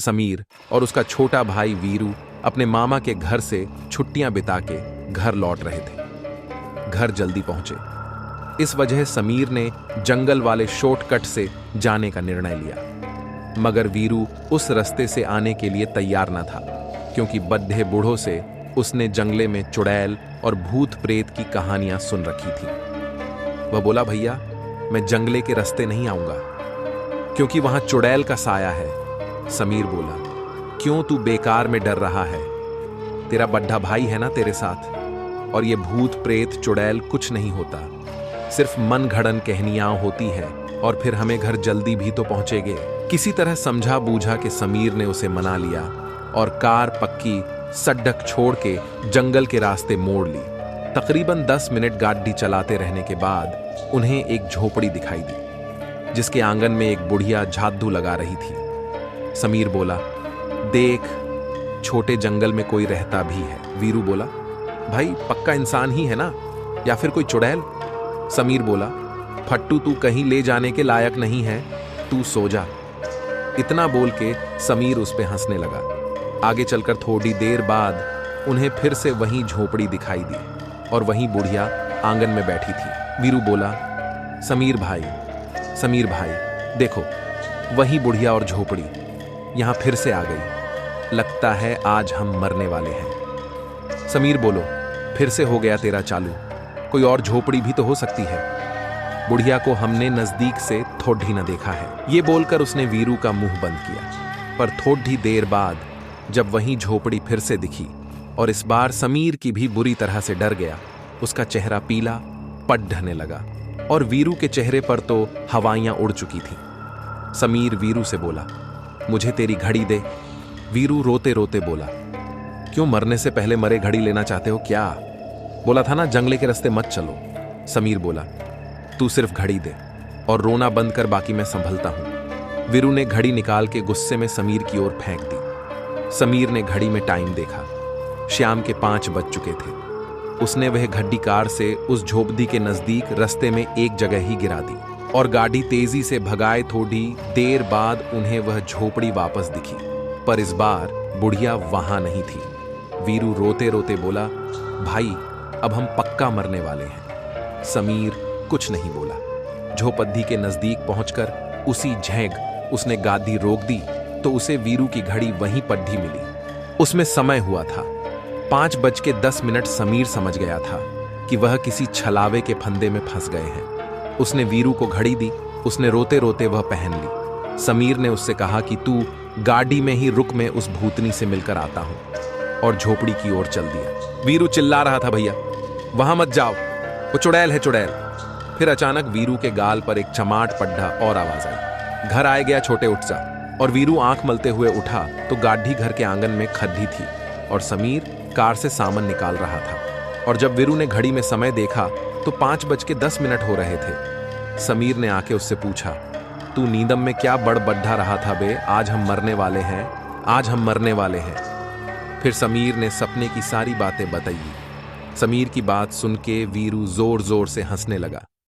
समीर और उसका छोटा भाई वीरू अपने मामा के घर से छुट्टियां बिता के घर लौट रहे थे। घर जल्दी पहुंचे, इस वजह समीर ने जंगल वाले शॉर्टकट से जाने का निर्णय लिया। मगर वीरू उस रास्ते से आने के लिए तैयार न था, क्योंकि बड्ढे बूढ़ों से उसने जंगले में चुड़ैल और भूत प्रेत की कहानियां सुन रखी थी। वह बोला, भैया मैं जंगले के रास्ते नहीं आऊंगा, क्योंकि वहां चुड़ैल का साया है। समीर बोला, क्यों तू बेकार में डर रहा है? तेरा बड्ढा भाई है ना तेरे साथ, और ये भूत प्रेत चुड़ैल कुछ नहीं होता, सिर्फ मन घड़न कहनियां होती है, और फिर हमें घर जल्दी भी तो पहुंचेंगे। किसी तरह समझा बूझा के समीर ने उसे मना लिया और कार पक्की सड़क छोड़ के जंगल के रास्ते मोड़ ली। तकरीबन 10 मिनट गाड़ी चलाते रहने के बाद उन्हें एक झोपड़ी दिखाई दी, जिसके आंगन में एक बुढ़िया झाड़ू लगा रही थी। समीर बोला, देख, छोटे जंगल में कोई रहता भी है। वीरू बोला, भाई पक्का इंसान ही है ना, या फिर कोई चुड़ैल? समीर बोला, फट्टू तू कहीं ले जाने के लायक नहीं है, तू सो जा। इतना बोल के समीर उस पे हंसने लगा। आगे चलकर थोड़ी देर बाद उन्हें फिर से वही झोपड़ी दिखाई दी और वही बुढ़िया आंगन में बैठी थी। वीरू बोला, समीर भाई देखो, वही बुढ़िया और झोपड़ी यहां फिर से आ गई। लगता है आज हम मरने वाले हैं। समीर बोलो, फिर से हो गया तेरा चालू, कोई और झोपड़ी भी तो हो सकती है। बुढ़िया को हमने नजदीक से थोड़ी न देखा है। ये बोलकर उसने वीरू का मुंह बंद किया। पर थोड़ी देर बाद जब वही झोपड़ी फिर से दिखी और इस बार समीर की भी बुरी तरह से डर गया, उसका चेहरा पीला पट ढहने लगा और वीरू के चेहरे पर तो हवाइयां उड़ चुकी थी। समीर वीरू से बोला, मुझे तेरी घड़ी दे। वीरू रोते रोते बोला, क्यों, मरने से पहले मरे घड़ी लेना चाहते हो क्या? बोला था ना जंगले के रास्ते मत चलो। समीर बोला, तू सिर्फ घड़ी दे और रोना बंद कर, बाकी मैं संभलता हूं। वीरू ने घड़ी निकाल के गुस्से में समीर की ओर फेंक दी। समीर ने घड़ी में टाइम देखा, शाम के 5 बज चुके थे। उसने वह घड्डी कार से उस झोपड़ी के नजदीक रास्ते में एक जगह ही गिरा दी और गाड़ी तेजी से भगाए। थोड़ी देर बाद उन्हें वह झोपड़ी वापस दिखी, पर इस बार बुढ़िया वहां नहीं थी। वीरू रोते रोते बोला, भाई अब हम पक्का मरने वाले हैं। समीर कुछ नहीं बोला। झोपड़ी के नजदीक पहुंचकर उसी झैंग उसने गाड़ी रोक दी तो उसे वीरू की घड़ी वहीं पड्ढी मिली। उसमें समय हुआ था 5:10। समीर समझ गया था कि वह किसी छलावे के फंदे में फंस गए हैं। उसने वीरू को घड़ी दी। उसने रोते रोते वह पहन ली। समीर ने उससे कहा कि तू गाड़ी में ही रुक, मैं उस भूतनी से मिलकर आता हूं, और झोपड़ी की ओर चल दिया। वीरू चिल्ला रहा था, भैया वहां मत जाओ, वो चुड़ैल है चुड़ैल। फिर अचानक वीरू के गाल पर एक चमाट पड्ढा और आवाज आई, घर आए गया छोटे, उठ जा। और वीरू आंख मलते हुए उठा तो गाड़ी घर के आंगन में खड्डी थी और समीर कार से सामान निकाल रहा था। और जब वीरू ने घड़ी में समय देखा तो 5:10 हो रहे थे। समीर ने आके उससे पूछा, तू नींदम में क्या बड़ बड्ढा रहा था बे? आज हम मरने वाले हैं, आज हम मरने वाले हैं। फिर समीर ने सपने की सारी बातें बताई। समीर की बात सुन के वीरू जोर जोर से हंसने लगा।